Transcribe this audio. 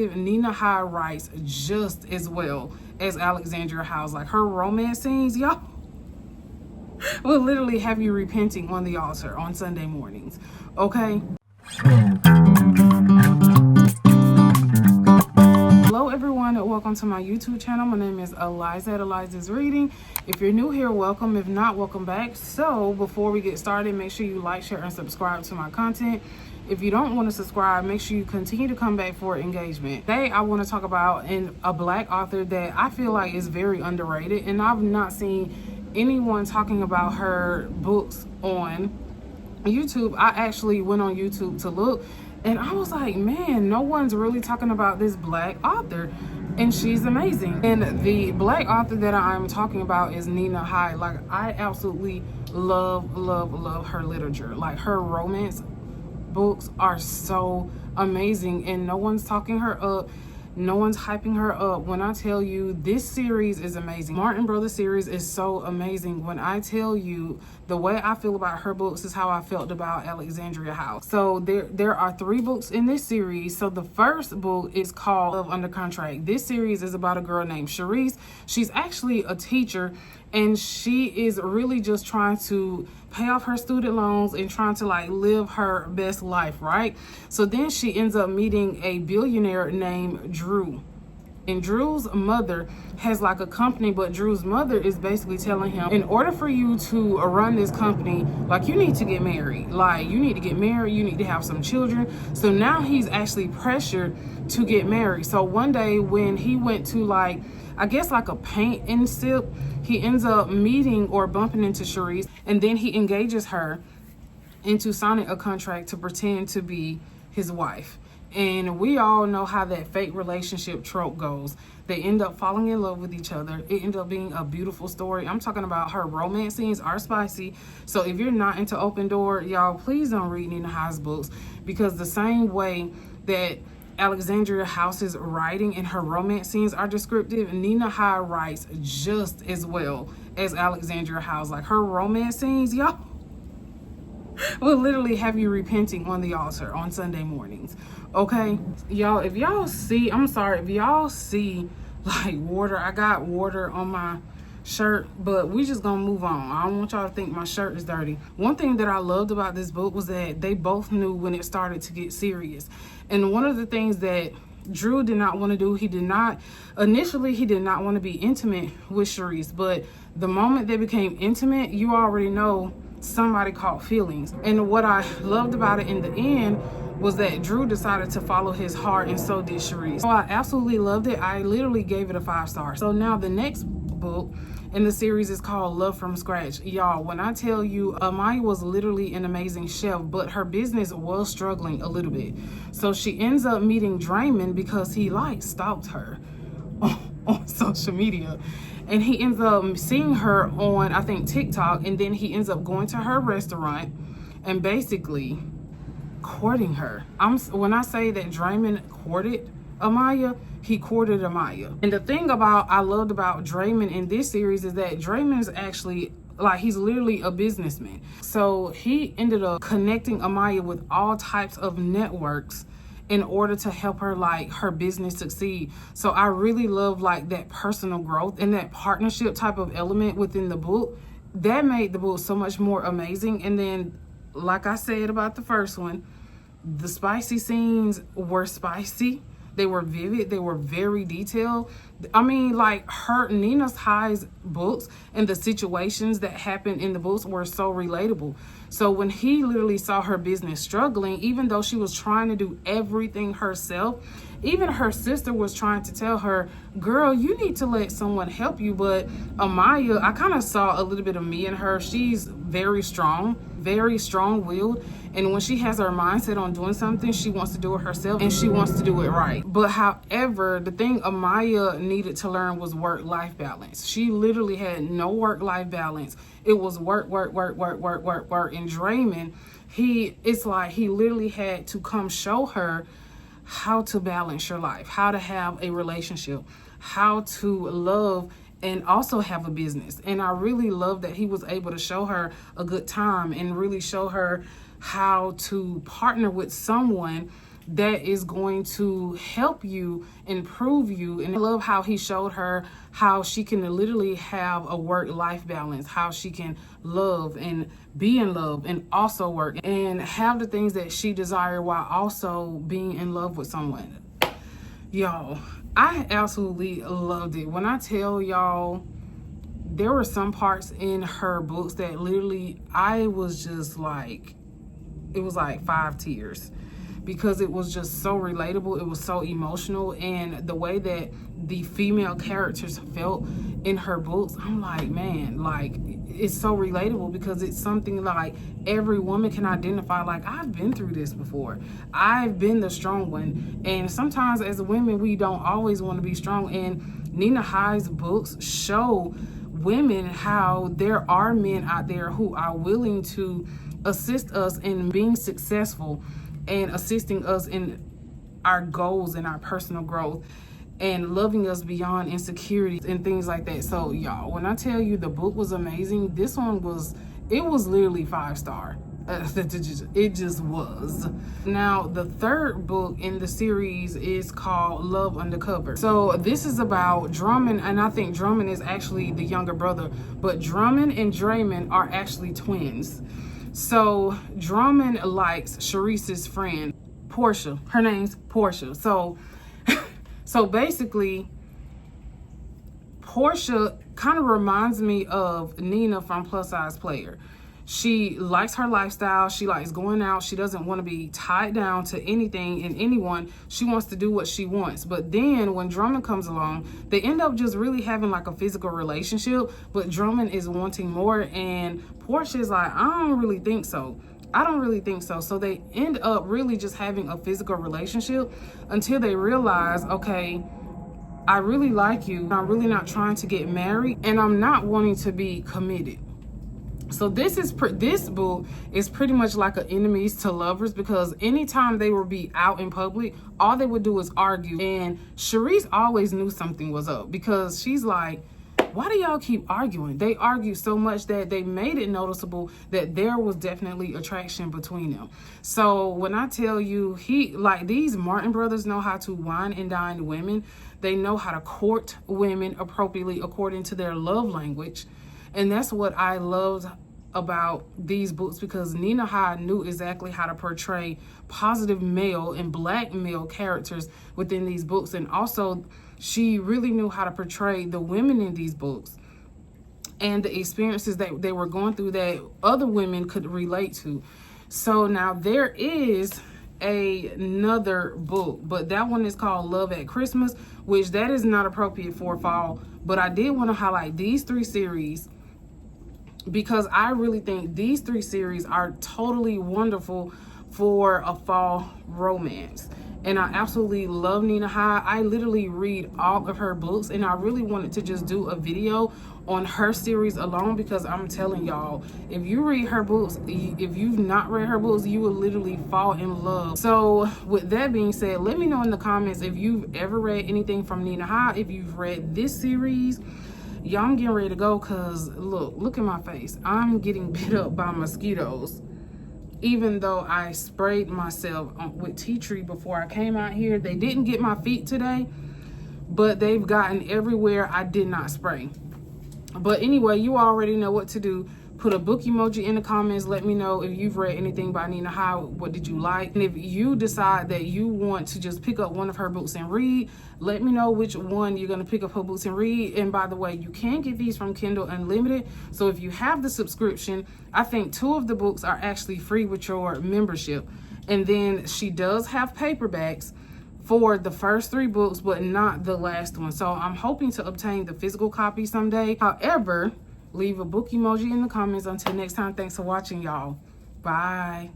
Nina High writes just as well as Alexandria House. Like her romance scenes, y'all, will literally have you repenting on the altar on Sunday mornings. Okay. Hello everyone and welcome to my YouTube channel. My name is Eliza at Eliza's Reading. If you're new here, welcome. If not, welcome back. So before we get started, make sure you like, share, and subscribe to my content. If you don't want to subscribe, make sure you continue to come back for engagement. Today I want to talk about a Black author that I feel like is very underrated, and I've not seen anyone talking about her books on YouTube. I actually went on YouTube to look, and I was like, man, no one's really talking about this Black author, and she's amazing. And the Black author that I'm talking about is Nina High. Like, I absolutely love her literature. Like, her romance books are so amazing, and no one's talking her up. No one's hyping her up. When I tell you, this series is amazing. Martin Brothers series is so amazing. When I tell you, the way I feel about her books is how I felt about Alexandria House. So there are 3 books in this series. So the first book is called Love Under Contract. This series is about a girl named Sharice. She's actually a teacher, and she is really just trying to pay off her student loans and trying to like live her best life, right? So then she ends up meeting a billionaire named Drew. And Drew's mother has like a company, but Drew's mother is basically telling him, in order for you to run this company, like, you need to get married. Like, you need to get married, you need to have some children. So now he's actually pressured to get married. So one day when he went to like, I guess like a paint and sip, he ends up meeting or bumping into Sharice, and then he engages her into signing a contract to pretend to be his wife. And we all know how that fake relationship trope goes. They end up falling in love with each other. It ended up being a beautiful story. I'm talking about her romance scenes are spicy. So if you're not into Open Door, y'all, please don't read Nina High's books, because the same way that Alexandria House's writing and her romance scenes are descriptive, Nina High writes just as well as Alexandria House. Like, her romance scenes, y'all, will literally have you repenting on the altar on Sunday mornings. Okay, y'all, if y'all see, I'm sorry, if y'all see like water, I got water on my shirt, but we just gonna move on. I don't want y'all to think my shirt is dirty. One thing that I loved about this book was that they both knew when it started to get serious. And one of the things that Drew did not want to do, he did not want to be intimate with Sharice, but the moment they became intimate, you already know somebody caught feelings. And what I loved about it in the end was that Drew decided to follow his heart, and so did Sharice. So I absolutely loved it. I literally gave it a 5 stars. So now the next book in the series is called Love from Scratch. Y'all, when I tell you, Amaya was literally an amazing chef, but her business was struggling a little bit. So she ends up meeting Draymond because he like stalked her on social media. And he ends up seeing her on, I think, TikTok, and then he ends up going to her restaurant and basically courting her. When I say that Draymond courted Amaya, he courted Amaya. And the thing I loved about Draymond in this series is that Draymond's actually, like, he's literally a businessman. So he ended up connecting Amaya with all types of networks in order to help her, like, her business succeed. So I really love like that personal growth and that partnership type of element within the book. That made the book so much more amazing. And then, like I said about the first one, the spicy scenes were spicy. They were vivid. They were very detailed. I mean, like, Nina High's books and the situations that happened in the books were so relatable. So when he literally saw her business struggling, even though she was trying to do everything herself, even her sister was trying to tell her, girl, you need to let someone help you. But Amaya, I kind of saw a little bit of me in her. She's very strong-willed. And when she has her mindset on doing something, she wants to do it herself, and she wants to do it right. But however, the thing Amaya needed to learn was work-life balance. She literally had no work-life balance. It was work. And Draymond, it's like he literally had to come show her how to balance your life, how to have a relationship, how to love and also have a business. And I really love that he was able to show her a good time and really show her how to partner with someone that is going to help you, improve you. And I love how he showed her how she can literally have a work-life balance, how she can love and be in love and also work and have the things that she desires while also being in love with someone. Y'all, I absolutely loved it. When I tell y'all, there were some parts in her books that literally I was just like, it was like 5 tears, because it was just so relatable. It was so emotional, and the way that the female characters felt in her books, I'm like, man, like, it's so relatable, because it's something like every woman can identify. Like, I've been through this before. I've been the strong one, and sometimes as women we don't always want to be strong. And Nina High's books show women how there are men out there who are willing to assist us in being successful and assisting us in our goals and our personal growth and loving us beyond insecurities and things like that. So y'all, when I tell you the book was amazing, this one was, it was literally 5-star. It just was. Now, the third book in the series is called Love Undercover. So this is about Drummond, and I think Drummond is actually the younger brother, but Drummond and Draymond are actually twins. So Drummond likes Sharice's friend, Portia. Her name's Portia. So basically, Portia kind of reminds me of Nina from Plus Size Player. She likes her lifestyle. She likes going out. She doesn't want to be tied down to anything and anyone. She wants to do what she wants. But then when Drummond comes along, they end up just really having like a physical relationship. But Drummond is wanting more, and Portia's like, I don't really think so. I don't really think so. So they end up really just having a physical relationship until they realize, okay, I really like you. I'm really not trying to get married, and I'm not wanting to be committed. So this book is pretty much like an enemies to lovers, because anytime they would be out in public, all they would do is argue. And Sharice always knew something was up, because she's like, why do y'all keep arguing? They argue so much that they made it noticeable that there was definitely attraction between them. So when I tell you, these Martin brothers know how to wine and dine women. They know how to court women appropriately according to their love language. And that's what I loved about these books, because Nina High knew exactly how to portray positive male and black male characters within these books. And also, she really knew how to portray the women in these books and the experiences that they were going through that other women could relate to. So now there is another book, but that one is called Love at Christmas, which that is not appropriate for fall. But I did want to highlight these 3 series, because I really think these 3 series are totally wonderful for a fall romance. And I absolutely love Nina High. I literally read all of her books, and I really wanted to just do a video on her series alone, because I'm telling y'all, if you read her books, if you've not read her books, you will literally fall in love. So with that being said, let me know in the comments if you've ever read anything from Nina High, if you've read this series. Y'all, I'm getting ready to go, because look at my face. I'm getting bit up by mosquitoes. Even though I sprayed myself with tea tree before I came out here, they didn't get my feet today, but they've gotten everywhere I did not spray. But anyway, you already know what to do. Put a book emoji in the comments. Let me know if you've read anything by Nina High. What did you like? And if you decide that you want to just pick up one of her books and read, let me know which one you're going to pick up her books and read. And by the way, you can get these from Kindle Unlimited. So if you have the subscription, I think 2 of the books are actually free with your membership. And then she does have paperbacks for the first 3 books, but not the last one. So I'm hoping to obtain the physical copy someday. However, leave a book emoji in the comments. Until next time, thanks for watching, y'all. Bye.